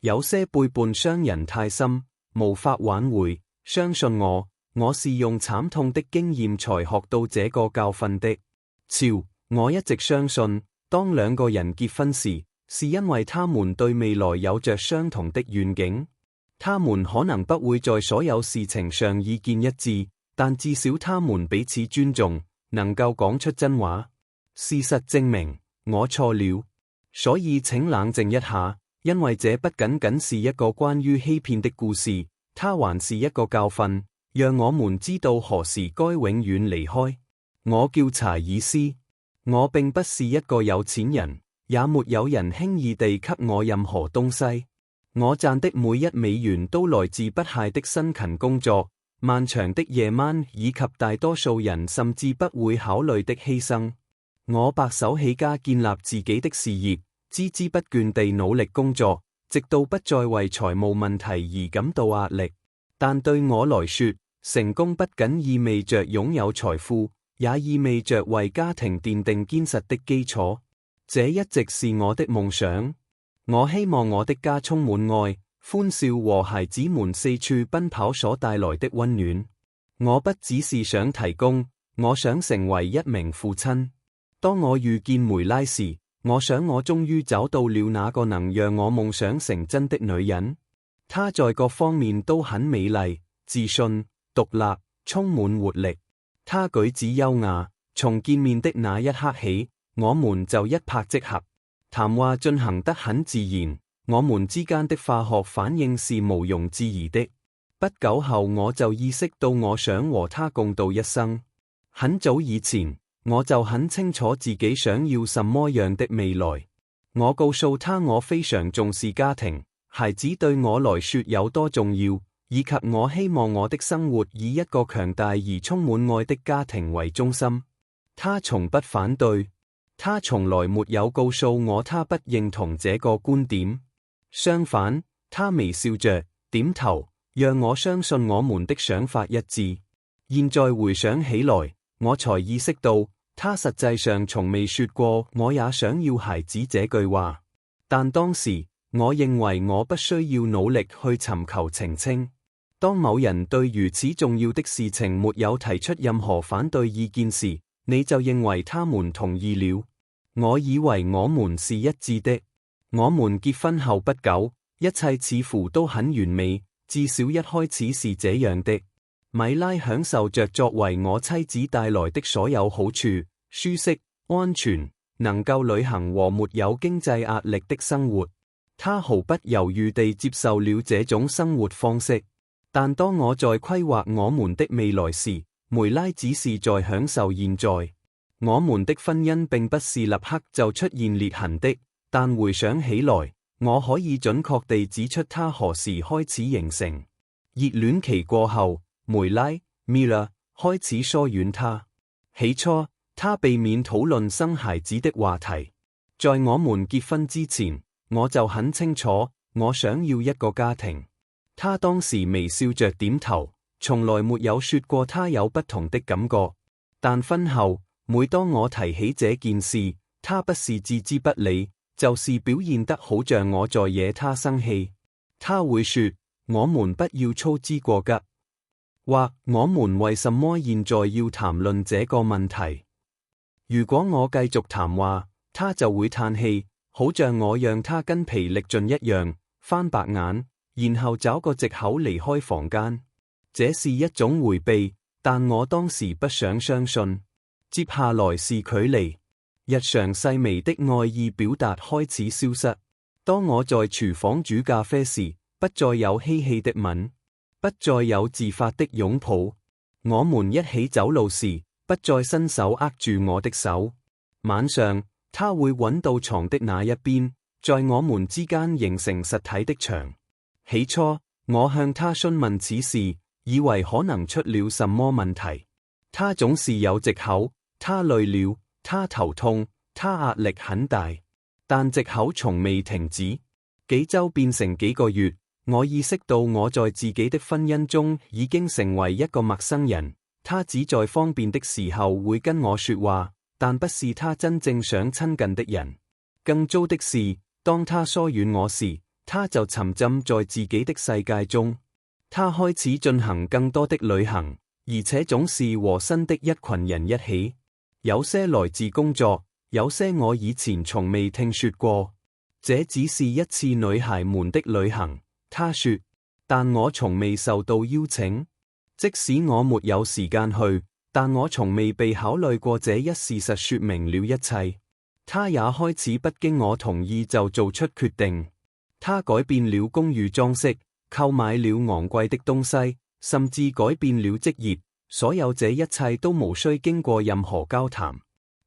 有些背叛傷人太深，無法挽回。相信我，我是用慘痛的經驗才學到這個教訓的。我一直相信，當兩個人結婚時，是因為他們對未來有着相同的願景。他們可能不會在所有事情上意見一致，但至少他們彼此尊重，能夠講出真話。事實證明，我錯了。所以請冷靜一下，因為這不僅僅是一個關於欺騙的故事，它還是一個教訓，讓我們知道何時該永遠離開。我叫查爾斯，我並不是一個有錢人，也沒有人輕易地給我任何東西。我賺的每一美元都來自不懈的辛勤工作、漫長的夜晚以及大多數人甚至不會考慮的犧牲。我白手起家建立自己的事業，孜孜不倦地努力工作，直到不再為財務問題而感到壓力。但對我來說，成功不僅意味着擁有財富，也意味着為家庭奠定堅實的基礎。這一直是我的夢想。我希望我的家充滿愛、歡笑和孩子們四處奔跑所帶來的溫暖。我不只是想提供，我想成為一名父親。當我遇見梅拉時，我想我終於找到了那個能讓我夢想成真的女人。她在各方面都很美麗、自信、獨立、充滿活力。她舉止優雅，從見面的那一刻起，我們就一拍即合。談話進行得很自然，我們之間的化學反應是毋庸置疑的。不久後我就意識到我想和她共度一生。很早以前，我就很清楚自己想要什麼樣的未來。我告訴她我非常重視家庭，孩子對我來說有多重要，以及我希望我的生活以一個強大而充滿愛的家庭為中心。她從不反對，她從來沒有告訴我她不認同這個觀點。相反，她微笑着點頭，讓我相信我們的想法一致。現在回想起來，我才意識到，她實際上從未說過我也想要孩子這句話。但當時，我認為我不需要努力去尋求澄清。當某人對如此重要的事情沒有提出任何反對意見時，你就認為他們同意了。我以為我們是一致的。我們結婚後不久，一切似乎都很完美，至少一開始是這樣的。米拉享受着作為我妻子帶來的所有好處，舒適、安全、能夠旅行和沒有經濟壓力的生活。她毫不猶豫地接受了這種生活方式。但當我在規劃我們的未來時，梅拉只是在享受現在。我們的婚姻並不是立刻就出現裂痕的，但回想起來，我可以準確地指出它何時開始形成。熱戀期過後，梅拉 Mila 開始疏遠他。起初，他避免討論生孩子的話題。在我們結婚之前，我就很清楚，我想要一個家庭。他當時微笑着點頭，從來沒有說過他有不同的感覺。但婚後，每當我提起這件事，他不是置之不理，就是表現得好像我在惹他生氣。他會說：我們不要操之過急。或我們為什麼現在要談論這個問題？如果我繼續談話，他就會嘆氣，好像我讓他筋疲力盡一樣，翻白眼，然後找個藉口離開房間。這是一種迴避，但我當時不想相信。接下來是距離，日常細微的愛意表達開始消失。當我在廚房煮咖啡時，不再有嬉戲的吻。不再有自發的擁抱，我們一起走路時，不再伸手握住我的手。晚上，他會揾到床的那一邊，在我們之間形成實體的牆。起初，我向他詢問此事，以為可能出了什麼問題。他總是有藉口，他累了，他頭痛，他壓力很大，但藉口從未停止。幾週變成幾個月。我意識到我在自己的婚姻中已經成為一個陌生人，他只在方便的時候會跟我說話，但不是他真正想親近的人。更糟的是，當他疏遠我時，他就沉浸在自己的世界中。他開始進行更多的旅行，而且總是和新的一群人一起。有些來自工作，有些我以前從未聽說過。這只是一次女孩們的旅行，他說，但我從未受到邀請。即使我沒有時間去，但我從未被考慮過這一事實說明了一切。他也開始不經我同意就做出決定。他改變了公寓裝飾，購買了昂貴的東西，甚至改變了職業。所有這一切都無需經過任何交談。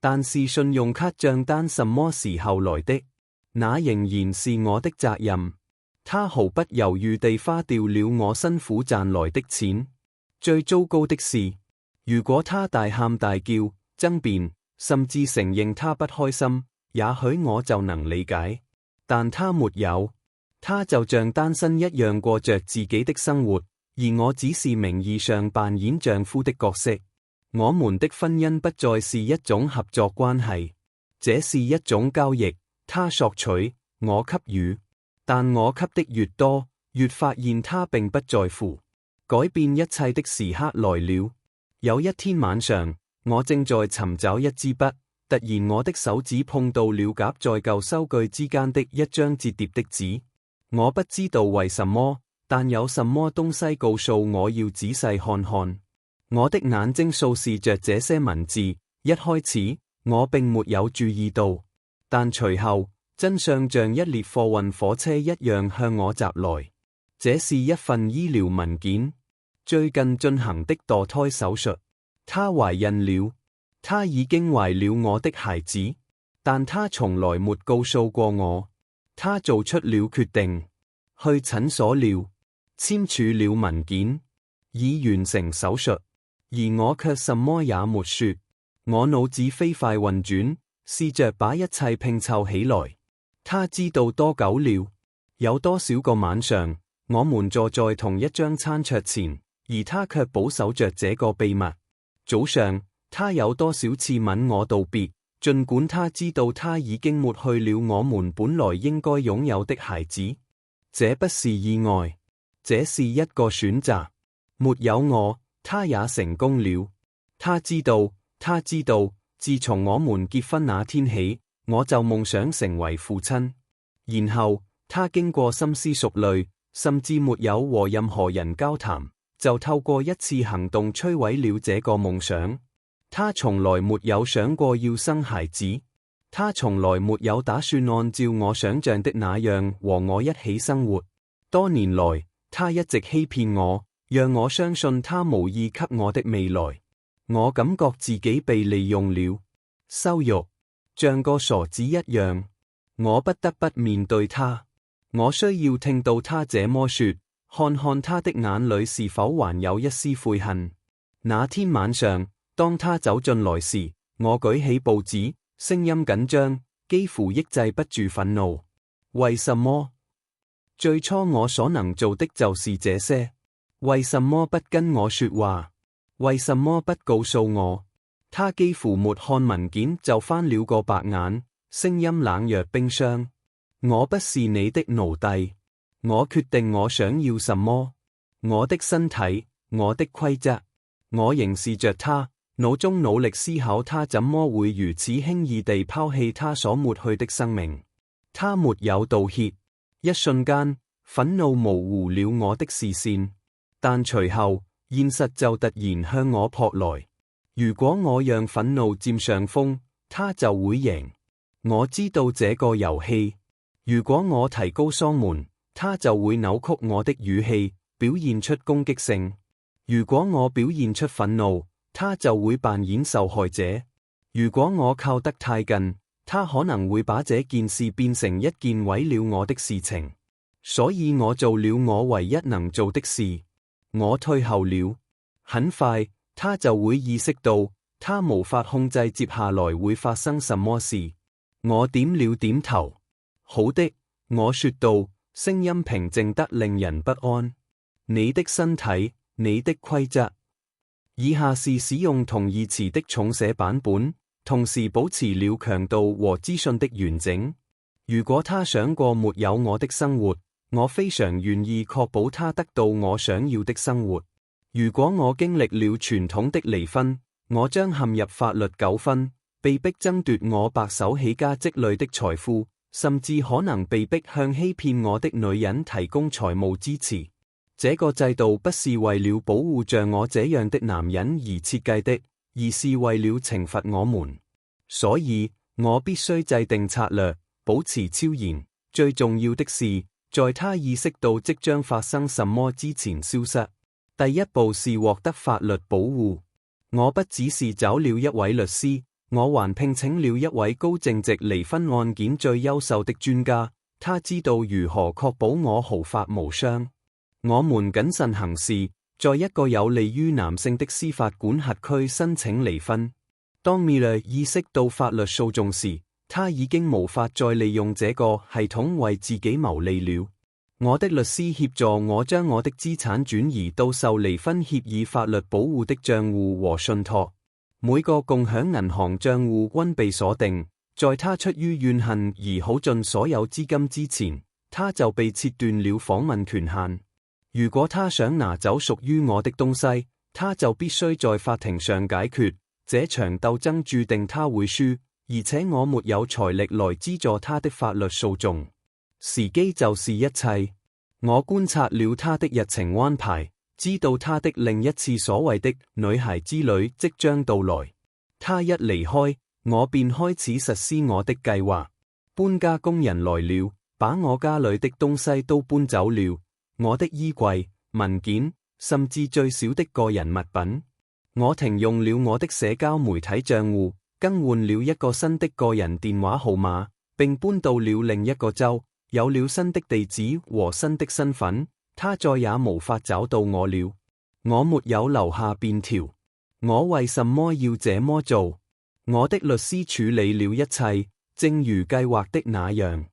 但是信用卡賬單什麼時候來的？那仍然是我的責任。他毫不猶豫地花掉了我辛苦賺來的錢。最糟糕的是，如果他大喊大叫、爭辯，甚至承認他不開心，也許我就能理解。但他沒有，他就像單身一樣過着自己的生活，而我只是名義上扮演丈夫的角色。我們的婚姻不再是一種合作關係，這是一種交易。他索取，我給予，但我給的越多，越發現他並不在乎。改變一切的時刻來了。有一天晚上，我正在尋找一支筆，突然我的手指碰到了夾在舊收據之間的一張折疊的紙。我不知道為什麼，但有什麼東西告訴我要仔細看看。我的眼睛掃視着這些文字，一開始我並沒有注意到，但隨後真相像一列貨運火車一樣向我襲來。這是一份醫療文件，最近進行的墮胎手術。她懷孕了，她已經懷了我的孩子，但她從來沒告訴過我。她做出了決定，去診所了，簽署了文件，已完成手術，而我卻什麼也沒說。我腦子飛快運轉，試着把一切拼湊起來。她知道多久了？有多少個晚上？我們坐在同一張餐桌前，而她卻保守着這個秘密。早上，她有多少次吻我道別，儘管她知道她已經抹去了我們本來應該擁有的孩子。這不是意外，這是一個選擇。沒有我，她也成功了。她知道，自從我們結婚那天起，我就夢想成為父親。然後，她經過深思熟慮，甚至沒有和任何人交談，就透過一次行動摧毀了這個夢想。她從來沒有想過要生孩子，她從來沒有打算按照我想象的那樣和我一起生活。多年來，她一直欺騙我，讓我相信她無意給我的未來。我感覺自己被利用了，羞辱，像個傻子一樣。我不得不面對她。我需要聽到他這麼說，看看他的眼裏是否還有一絲悔恨。那天晚上，當他走進來時，我舉起報紙，聲音緊張，幾乎抑制不住憤怒。為什麼？最初我所能做的就是這些。為什麼不跟我說話？為什麼不告訴我？他幾乎沒看文件就翻了個白眼，聲音冷若冰霜。我不是你的奴隸，我決定我想要什麼。我的身體，我的規則。我凝視着他，腦中努力思考他怎麼會如此輕易地拋棄他所抹去的生命。他沒有道歉。一瞬間，憤怒模糊了我的視線，但隨後現實就突然向我撲來。如果我讓憤怒佔上風，他就會贏。我知道這個遊戲。如果我提高嗓門，他就會扭曲我的語氣，表現出攻擊性。如果我表現出憤怒，他就會扮演受害者。如果我靠得太近，他可能會把這件事變成一件毀了我的事情。所以我做了我唯一能做的事，我退後了。很快，他就會意識到，他無法控制接下來會發生什麼事。我點了點頭。好的，我說道，聲音平靜得令人不安。你的身體，你的規則。以下是使用同義詞的重寫版本，同時保持了強度和資訊的完整。如果他想過沒有我的生活，我非常願意確保他得到我想要的生活。如果我經歷了傳統的離婚，我將陷入法律糾紛，被迫爭奪我白手起家積累的財富，甚至可能被迫向欺騙我的女人提供財務支持。這個制度不是為了保護像我這樣的男人而設計的，而是為了懲罰我們。所以，我必須制定策略，保持超然。最重要的是，在他意識到即將發生什麼之前消失。第一步是獲得法律保護。我不只是找了一位律師，我還聘請了一位高淨值離婚案件最優秀的專家，他知道如何確保我毫髮無傷。我們謹慎行事，在一個有利於男性的司法管轄區申請離婚。當 Miller 意識到法律訴訟時，他已經無法再利用這個系統為自己牟利了。我的律師協助我將我的資產轉移到受離婚協議法律保護的賬戶和信託。每個共享銀行賬戶均被鎖定，在他出於怨恨而耗盡所有資金之前，他就被切斷了訪問權限。如果他想拿走屬於我的東西，他就必須在法庭上解決。這場鬥爭注定他會輸，而且我沒有財力來資助他的法律訴訟。時機就是一切。我觀察了他的日程安排，知道他的另一次所謂的女孩之旅即將到來。他一離開，我便開始實施我的計劃。搬家工人來了，把我家裏的東西都搬走了。我的衣櫃、文件，甚至最小的個人物品。我停用了我的社交媒體賬戶，更換了一個新的個人電話號碼，並搬到了另一個州，有了新的地址和新的身份。他再也無法找到我了。我沒有留下便條。我為什麼要這麼做？我的律師處理了一切，正如計劃的那樣。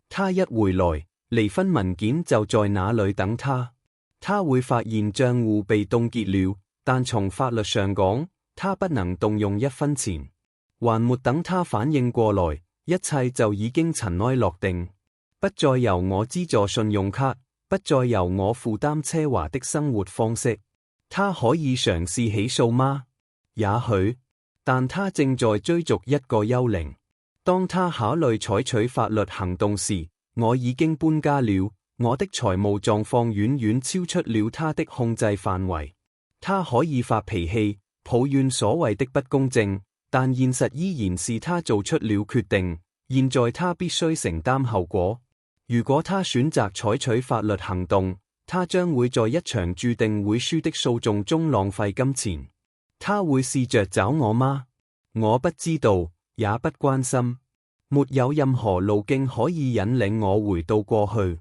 他一回來，離婚文件就在那裏等他。他會發現賬戶被凍結了，但從法律上講，他不能動用1分錢。還沒等他反應過來，一切就已經塵埃落定。不再由我資助信用卡，不再由我負擔奢華的生活方式。他可以嘗試起訴嗎？也許，但他正在追逐一個幽靈。當他考慮採取法律行動時，我已經搬家了。我的財務狀況遠遠超出了他的控制範圍。他可以發脾氣，抱怨所謂的不公正，但現實依然是他做出了決定。現在他必須承擔後果。如果他選擇採取法律行動，他將會在一場注定會輸的訴訟中浪費金錢。他會試着找我嗎？我不知道，也不關心。沒有任何路徑可以引領我回到過去。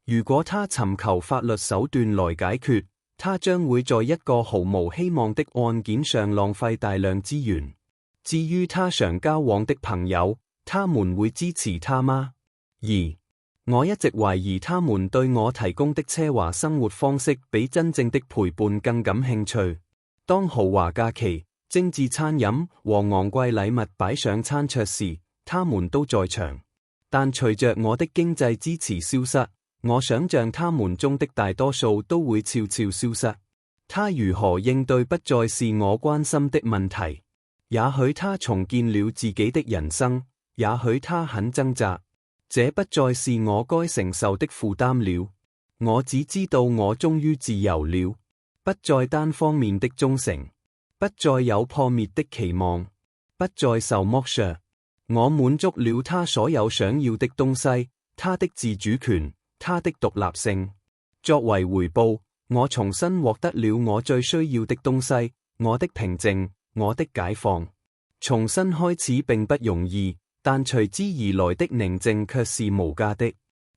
如果他尋求法律手段來解決，他將會在一個毫無希望的案件上浪費大量資源。至於他常交往的朋友，他們會支持他嗎？我一直懷疑他們對我提供的奢華生活方式比真正的陪伴更感興趣。當豪華假期、精緻餐飲和昂貴禮物擺上餐桌時，他們都在場。但隨着我的經濟支持消失，我想象他們中的大多數都會悄悄消失。他如何應對不再是我關心的問題。也許他重建了自己的人生，也許他很掙扎。這不再是我該承受的負擔了。我只知道我終於自由了，不再單方面的忠誠，不再有破滅的期望，不再受剝削。我滿足了他所有想要的東西，他的自主權，他的獨立性。作為回報，我重新獲得了我最需要的東西，我的平靜，我的解放。重新開始並不容易，但隨之而來的寧靜卻是無價的。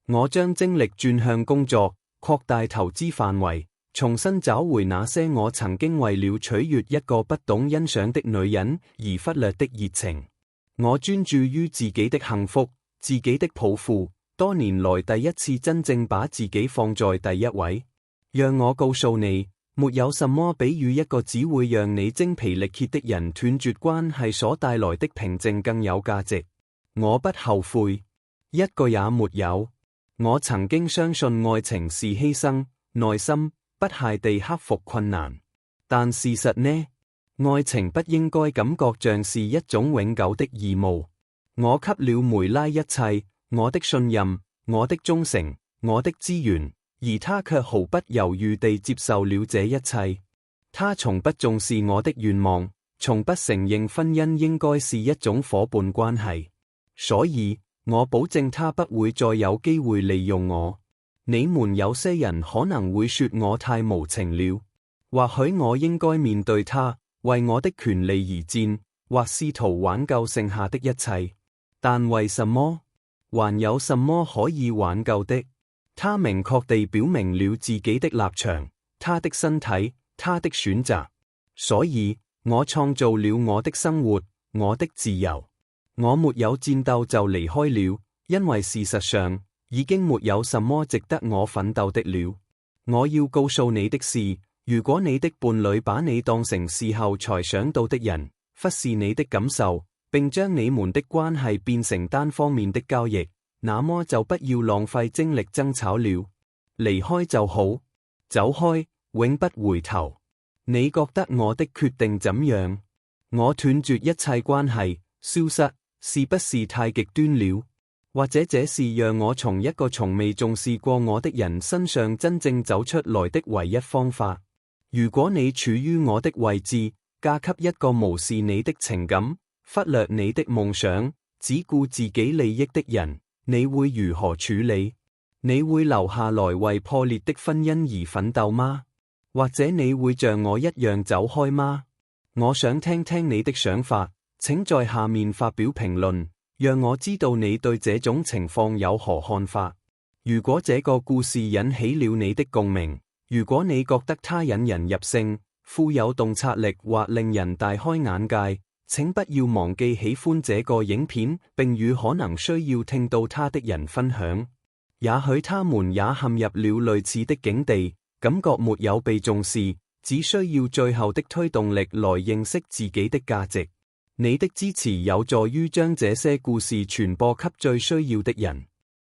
我將精力轉向工作，擴大投資範圍，重新找回那些我曾經為了取悅一個不懂欣賞的女人而忽略的熱情。我專注於自己的幸福，自己的抱負，多年來第一次真正把自己放在第一位。讓我告訴你，沒有什麼比與一個只會讓你精疲力竭的人斷絕關係所帶來的平靜更有價值。我不後悔，一個也沒有。我曾經相信愛情是犧牲、耐心、不懈地克服困難，但事實呢？愛情不應該感覺像是一種永久的義務。我給了梅拉一切，我的信任，我的忠誠，我的資源，而她卻毫不猶豫地接受了這一切。她從不重視我的願望，從不承認婚姻應該是一種夥伴關係。所以，我保證她不會再有機會利用我。你們有些人可能會說我太無情了，或許我應該面對她，為我的權利而戰，或試圖挽救剩下的一切。但為什麼？還有什麼可以挽救的？她明確地表明了自己的立場，她的身體，她的選擇。所以，我創造了我的生活，我的自由。我沒有戰鬥就離開了，因為事實上，已經沒有什麼值得我奮鬥的了。我要告訴你的是，如果你的伴侶把你當成事後才想到的人，忽視你的感受，並將你們的關係變成單方面的交易，那麼就不要浪費精力爭吵了，離開就好，走開，永不回頭。你覺得我的決定怎樣？我斷絕一切關係，消失，是不是太極端了？或者這是讓我從一個從未重視過我的人身上真正走出來的唯一方法？如果你處於我的位置，嫁給一個無視你的情感，忽略你的夢想，只顧自己利益的人，你會如何處理？你會留下來為破裂的婚姻而奮鬥嗎？或者你會像我一樣走開嗎？我想聽聽你的想法，請在下面發表評論，讓我知道你對這種情況有何看法。如果這個故事引起了你的共鳴，如果你覺得它引人入勝，富有洞察力或令人大開眼界，請不要忘記喜歡這個影片，並與可能需要聽到它的人分享。也許他們也陷入了類似的境地，感覺沒有被重視，只需要最後的推動力來認識自己的價值。你的支持有助於將這些故事傳播給最需要的人。